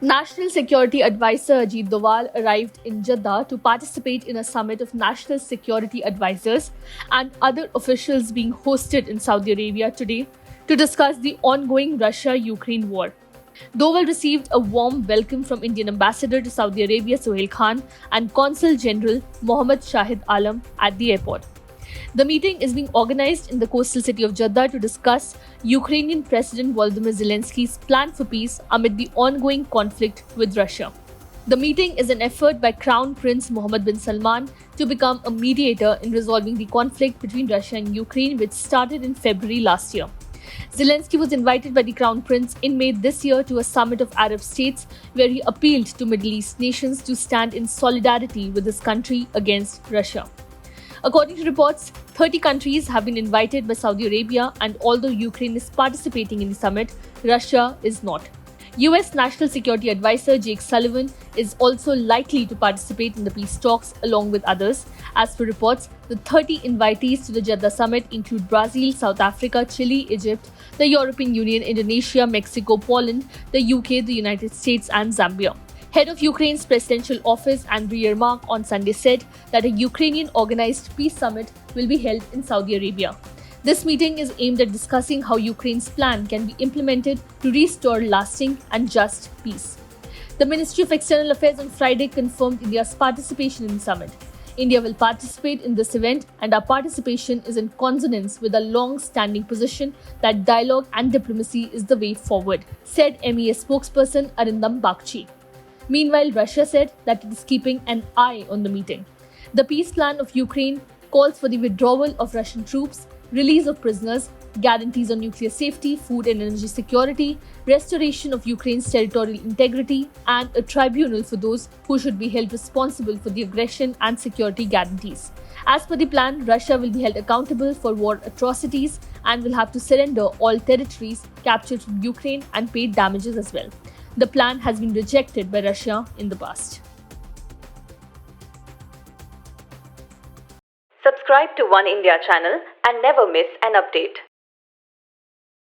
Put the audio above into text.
National Security Advisor Ajit Doval arrived in Jeddah to participate in a summit of national security advisors and other officials being hosted in Saudi Arabia today to discuss the ongoing Russia-Ukraine war. Doval received a warm welcome from Indian Ambassador to Saudi Arabia Sohail Khan and Consul General Mohammad Shahid Alam at the airport. The meeting is being organized in the coastal city of Jeddah to discuss Ukrainian President Volodymyr Zelensky's plan for peace amid the ongoing conflict with Russia. The meeting is an effort by Crown Prince Mohammed bin Salman to become a mediator in resolving the conflict between Russia and Ukraine, which started in February last year. Zelensky was invited by the Crown Prince in May this year to a summit of Arab states where he appealed to Middle East nations to stand in solidarity with his country against Russia. According to reports, 30 countries have been invited by Saudi Arabia, and although Ukraine is participating in the summit, Russia is not. US National Security Advisor Jake Sullivan is also likely to participate in the peace talks along with others. As per reports, the 30 invitees to the Jeddah summit include Brazil, South Africa, Chile, Egypt, the European Union, Indonesia, Mexico, Poland, the UK, the United States, and Zambia. Head of Ukraine's presidential office, Andriy Yermak, on Sunday said that a Ukrainian-organized peace summit will be held in Saudi Arabia. This meeting is aimed at discussing how Ukraine's plan can be implemented to restore lasting and just peace. The Ministry of External Affairs on Friday confirmed India's participation in the summit. India will participate in this event, and our participation is in consonance with a long-standing position that dialogue and diplomacy is the way forward, said MEA spokesperson Arindam Bagchi. Meanwhile, Russia said that it is keeping an eye on the meeting. The peace plan of Ukraine calls for the withdrawal of Russian troops, release of prisoners, guarantees on nuclear safety, food and energy security, restoration of Ukraine's territorial integrity, and a tribunal for those who should be held responsible for the aggression and security guarantees. As per the plan, Russia will be held accountable for war atrocities and will have to surrender all territories captured from Ukraine and pay damages as well. The plan has been rejected by Russia in the past. Subscribe to One India channel and never miss an update.